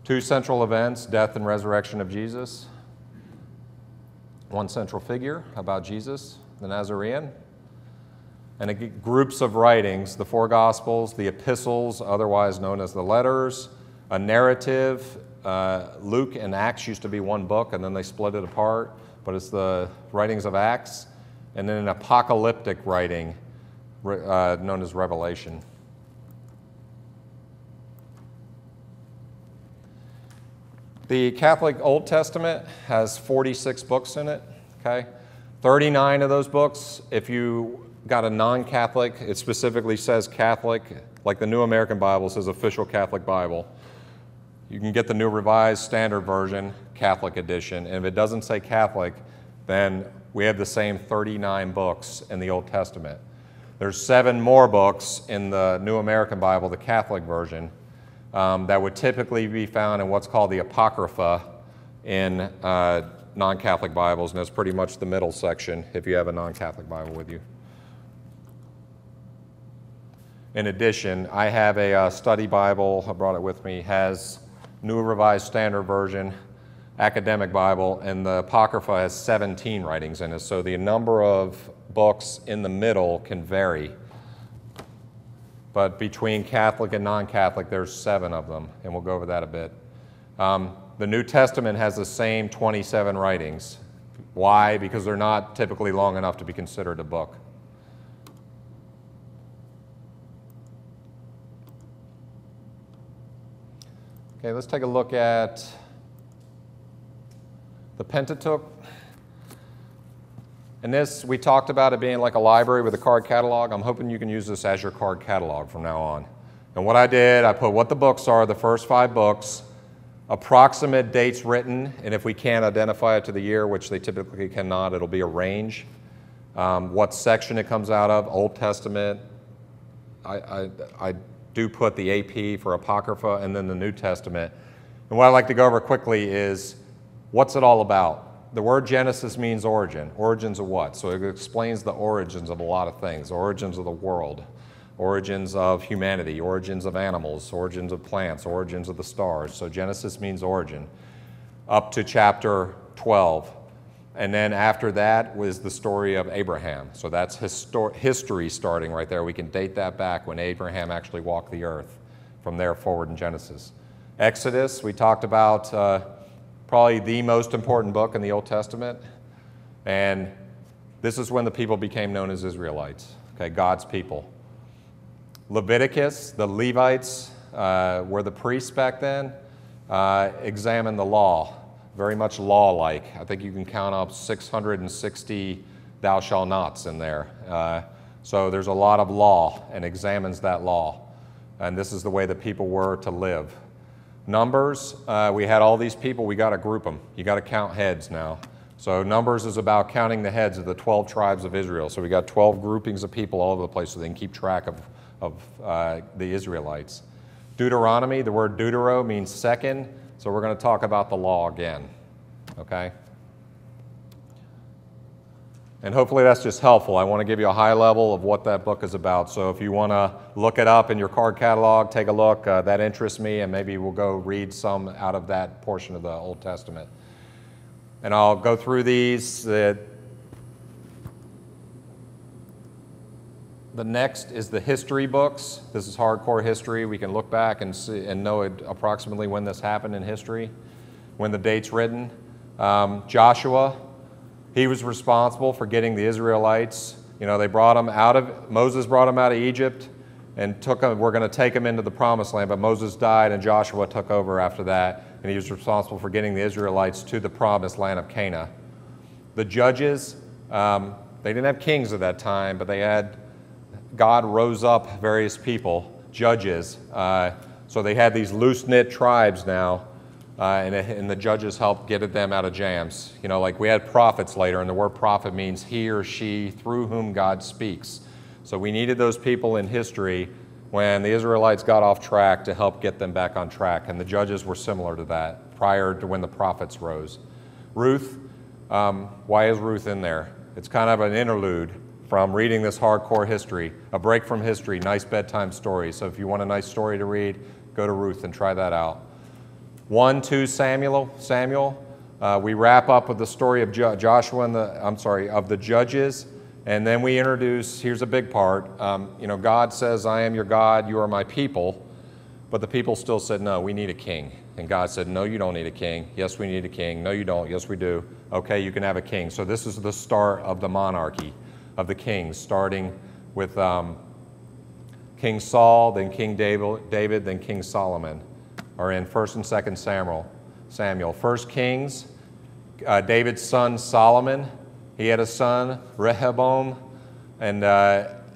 Two central events, death and resurrection of Jesus. One central figure about Jesus, the Nazarene. And groups of writings, the four Gospels, the epistles, otherwise known as the letters, a narrative. Luke and Acts used to be one book, and then they split it apart, but it's the writings of Acts, and then an apocalyptic writing known as Revelation. The Catholic Old Testament has 46 books in it, okay? 39 of those books, if you got a non-Catholic, it specifically says Catholic, like the New American Bible says Official Catholic Bible. You can get the New Revised Standard Version, Catholic edition, and if it doesn't say Catholic, then we have the same 39 books in the Old Testament. There's 7 more books in the New American Bible, the Catholic version, that would typically be found in what's called the Apocrypha in non-Catholic Bibles, and that's pretty much the middle section if you have a non-Catholic Bible with you. In addition, I have a study Bible, I brought it with me, has New Revised Standard Version, Academic Bible, and the Apocrypha has 17 writings in it, so the number of books in the middle can vary. But between Catholic and non-Catholic, there's 7 of them, and we'll go over that a bit. The New Testament has the same 27 writings. Why? Because they're not typically long enough to be considered a book. Okay, let's take a look at the Pentateuch. And this, we talked about it being like a library with a card catalog. I'm hoping you can use this as your card catalog from now on. And what I did, I put what the books are, the first 5 books, approximate dates written, and if we can't identify it to the year, which they typically cannot, it'll be a range. What section it comes out of, Old Testament. I do put the AP for Apocrypha, and then the New Testament. And what I'd like to go over quickly is, what's it all about? The word Genesis means origin. Origins of what? So it explains the origins of a lot of things. Origins of the world, origins of humanity, origins of animals, origins of plants, origins of the stars. So Genesis means origin, up to chapter 12. And then after that was the story of Abraham. So that's history starting right there. We can date that back when Abraham actually walked the earth, from there forward in Genesis. Exodus, we talked about probably the most important book in the Old Testament. And this is when the people became known as Israelites, okay, God's people. Leviticus, the Levites were the priests back then, examined the law, very much law-like. I think you can count up 660 thou shalt nots in there. So there's a lot of law and examines that law. And this is the way the people were to live. Numbers, we had all these people, we got to group them. You got to count heads now. So Numbers is about counting the heads of the 12 tribes of Israel. So we got 12 groupings of people all over the place so they can keep track of the Israelites. Deuteronomy, the word deutero means second, so we're going to talk about the law again, okay? And hopefully that's just helpful. I want to give you a high level of what that book is about. So if you want to look it up in your card catalog, take a look. That interests me, and maybe we'll go read some out of that portion of the Old Testament. And I'll go through these. The next is the history books. This is hardcore history. We can look back and see and know approximately when this happened in history, when the date's written. Joshua, he was responsible for getting the Israelites. You know, they brought them out of, Moses brought them out of Egypt and took them, we're going to take them into the promised land, but Moses died and Joshua took over after that, and he was responsible for getting the Israelites to the promised land of Canaan. The judges, they didn't have kings at that time, but they had, God rose up various people, judges. So they had these loose-knit tribes now, and the judges helped get them out of jams. You know, like we had prophets later, and the word prophet means he or she through whom God speaks. So we needed those people in history when the Israelites got off track to help get them back on track, and the judges were similar to that prior to when the prophets rose. Ruth, why is Ruth in there? It's kind of an interlude from reading this hardcore history, a break from history, nice bedtime story. So if you want a nice story to read, go to Ruth and try that out. 1, 2 Samuel. We wrap up with the story of Joshua and of the judges. And then we introduce, here's a big part, God says, I am your God, you are my people. But the people still said, no, we need a king. And God said, no, you don't need a king. Yes, we need a king. No, you don't. Yes, we do. Okay, you can have a king. So this is the start of the monarchy of the kings, starting with King Saul, then King David, then King Solomon, are in 1 and 2 Samuel. 1 Kings, David's son Solomon, he had a son, Rehoboam, and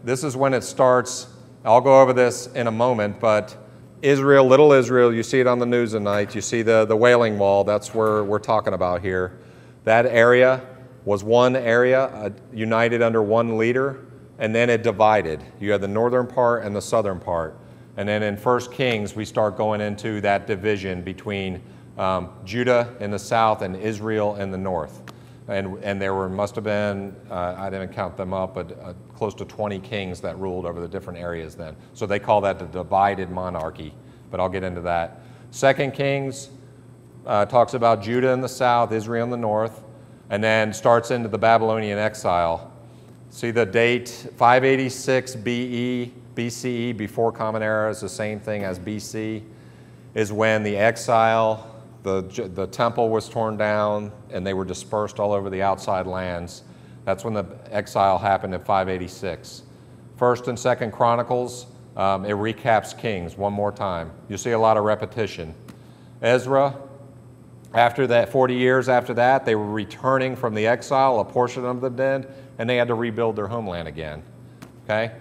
this is when it starts. I'll go over this in a moment, but Israel, little Israel, you see it on the news tonight. You see the Wailing Wall, that's where we're talking about here. That area was one area, united under one leader, and then it divided. You had the northern part and the southern part. And then in 1 Kings, we start going into that division between Judah in the south and Israel in the north. And there must have been, I didn't count them up, but close to 20 kings that ruled over the different areas then. So they call that the divided monarchy, but I'll get into that. 2 Kings talks about Judah in the south, Israel in the north, and then starts into the Babylonian exile. See the date, 586 BCE, before Common Era, is the same thing as BC, is when the exile, the temple was torn down and they were dispersed all over the outside lands. That's when the exile happened in 586. 1st and 2nd Chronicles, it recaps Kings one more time. You see a lot of repetition. Ezra, after that, 40 years after that, they were returning from the exile, a portion of them did, and they had to rebuild their homeland again. Okay?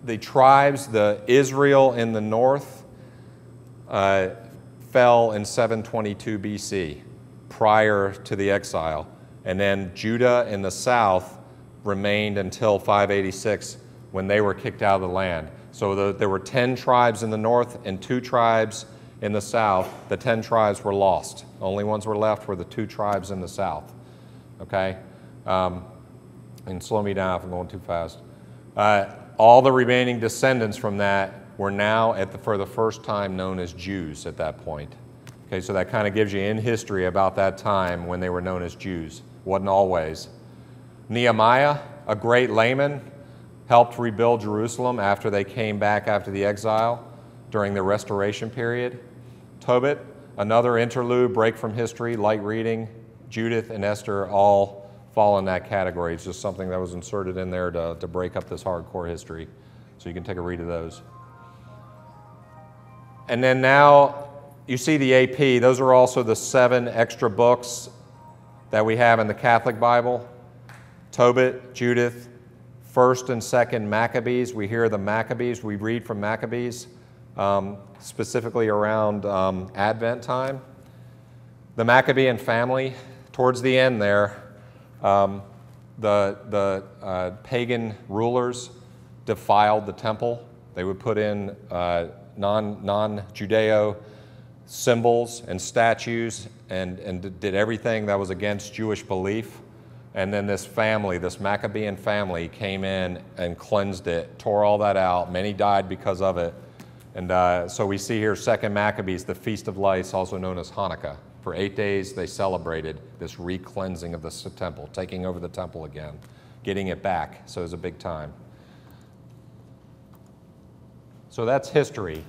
The tribes, the Israel in the north, fell in 722 BC, prior to the exile. And then Judah in the south remained until 586 when they were kicked out of the land. So there were 10 tribes in the north and 2 tribes in the south. The 10 tribes were lost. Only ones were left were the 2 tribes in the south. Okay? And slow me down if I'm going too fast. All the remaining descendants from that were now, for the first time, known as Jews at that point. Okay, so that kind of gives you in history about that time when they were known as Jews. Wasn't always. Nehemiah, a great layman, helped rebuild Jerusalem after they came back after the exile during the restoration period. Tobit, another interlude, break from history, light reading. Judith and Esther all fall in that category. It's just something that was inserted in there to break up this hardcore history. So you can take a read of those. And then now, you see the AP. Those are also the 7 extra books that we have in the Catholic Bible. Tobit, Judith, 1st and 2nd Maccabees. We hear the Maccabees. We read from Maccabees, specifically around Advent time. The Maccabean family, towards the end there, the pagan rulers defiled the temple. They would put in non-Judeo symbols and statues and did everything that was against Jewish belief. And then this family, this Maccabean family, came in and cleansed it, tore all that out. Many died because of it. And so we see here 2nd Maccabees, the Feast of Lights, also known as Hanukkah. For 8 days they celebrated this re-cleansing of the temple, taking over the temple again, getting it back. So it was a big time. So that's history.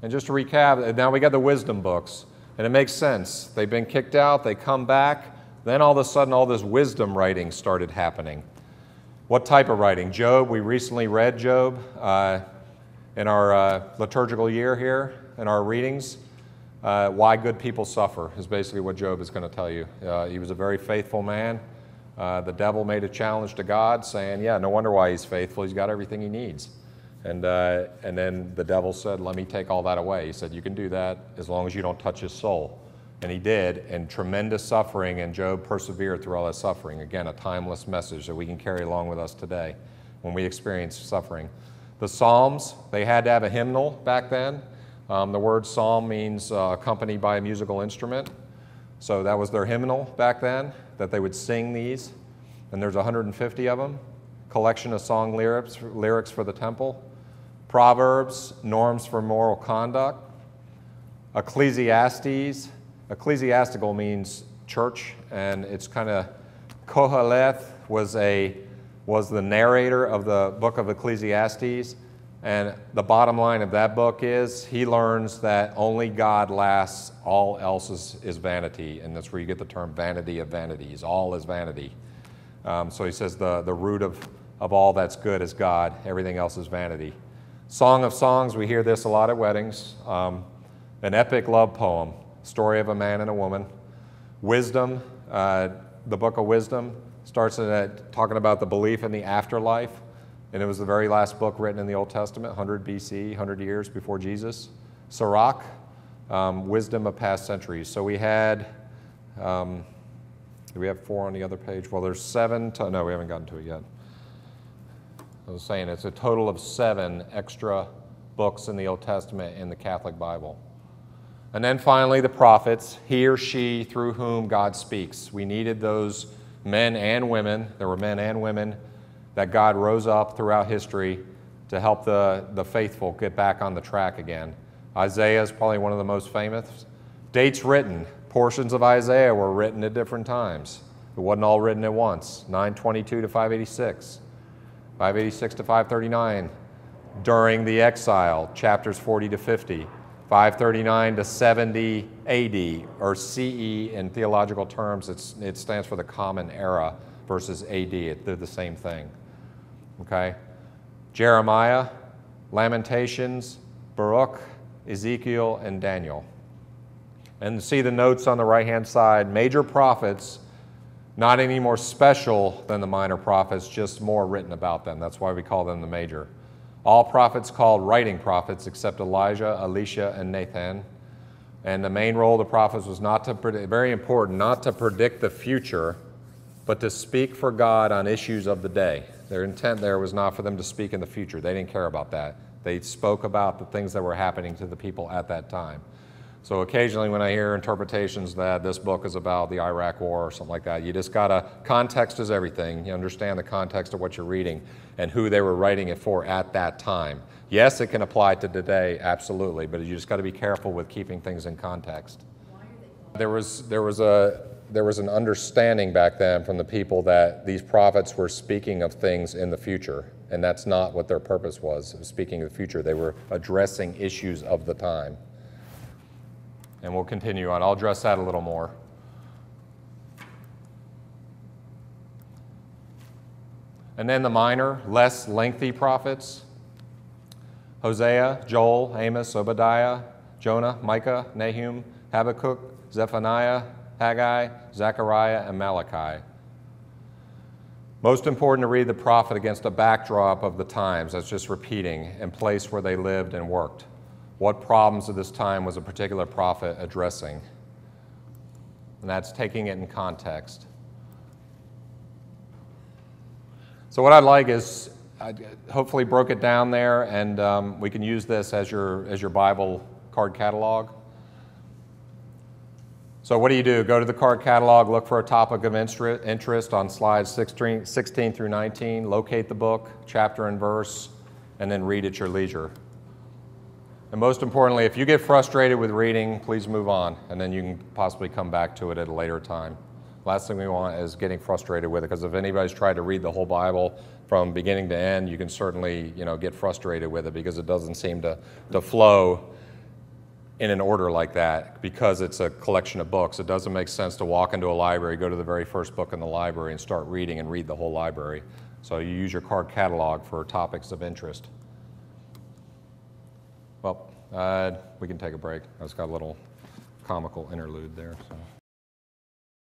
And just to recap, now we got the wisdom books. And it makes sense. They've been kicked out, they come back, then all of a sudden all this wisdom writing started happening. What type of writing? Job, we recently read Job in our liturgical year here, in our readings. Why good people suffer is basically what Job is going to tell you. He was a very faithful man. The devil made a challenge to God saying, yeah, no wonder why he's faithful. He's got everything he needs. And then the devil said, let me take all that away. He said, you can do that as long as you don't touch his soul. And he did, and tremendous suffering, and Job persevered through all that suffering. Again, a timeless message that we can carry along with us today when we experience suffering. The Psalms, they had to have a hymnal back then. The word psalm means accompanied by a musical instrument. So that was their hymnal back then, that they would sing these. And there's 150 of them. Collection of song lyrics for the temple. Proverbs, norms for moral conduct. Ecclesiastes. Ecclesiastical means church, and it's kind of Koheleth was the narrator of the book of Ecclesiastes, and the bottom line of that book is he learns that only God lasts, all else is vanity, and that's where you get the term vanity of vanities. All is vanity. So he says the root of all that's good is God. Everything else is vanity. Song of Songs, we hear this a lot at weddings. An epic love poem, story of a man and a woman. Wisdom, the book of Wisdom, starts talking about the belief in the afterlife, and it was the very last book written in the Old Testament, 100 BC, 100 years before Jesus. Sirach, wisdom of past centuries. So we had, do we have 4 on the other page? Well, there's 7, no, we haven't gotten to it yet. I was saying it's a total of 7 extra books in the Old Testament in the Catholic Bible. And then finally, the prophets, he or she through whom God speaks. We needed those men and women, there were men and women that God rose up throughout history to help the faithful get back on the track again. Isaiah is probably one of the most famous. Dates written, portions of Isaiah were written at different times. It wasn't all written at once. 922 to 586, 586 to 539. During the exile, chapters 40 to 50. 539 to 70 AD, or CE in theological terms, it stands for the Common Era versus AD. They're the same thing. Okay? Jeremiah, Lamentations, Baruch, Ezekiel, and Daniel. And see the notes on the right-hand side. Major prophets, not any more special than the minor prophets, just more written about them. That's why we call them the major. All prophets called writing prophets except Elijah, Elisha, and Nathan. And the main role of the prophets was not to predict, very important, not to predict the future, but to speak for God on issues of the day. Their intent there was not for them to speak in the future. They didn't care about that. They spoke about the things that were happening to the people at that time. So occasionally when I hear interpretations that this book is about the Iraq War or something like that, you just gotta, context is everything. You understand the context of what you're reading and who they were writing it for at that time. Yes, it can apply to today, absolutely, but you just gotta be careful with keeping things in context. There was an understanding back then from the people that these prophets were speaking of things in the future, and that's not what their purpose was, speaking of the future. They were addressing issues of the time. And we'll continue on. I'll address that a little more. And then the minor, less lengthy prophets. Hosea, Joel, Amos, Obadiah, Jonah, Micah, Nahum, Habakkuk, Zephaniah, Haggai, Zechariah, and Malachi. Most important to read the prophet against a backdrop of the times, that's just repeating, and place where they lived and worked. What problems of this time was a particular prophet addressing? And that's taking it in context. So what I'd like is, I hopefully broke it down there, and we can use this as your Bible card catalog. So what do? Go to the card catalog, look for a topic of interest on slides 16 through 19, locate the book, chapter and verse, and then read at your leisure. And most importantly, if you get frustrated with reading, please move on, and then you can possibly come back to it at a later time. Last thing we want is getting frustrated with it, because if anybody's tried to read the whole Bible from beginning to end, you can certainly get frustrated with it because it doesn't seem to flow in an order like that, because it's a collection of books. It doesn't make sense to walk into a library, go to the very first book in the library, and start reading and read the whole library. So you use your card catalog for topics of interest. Well, we can take a break. I just got a little comical interlude there. So.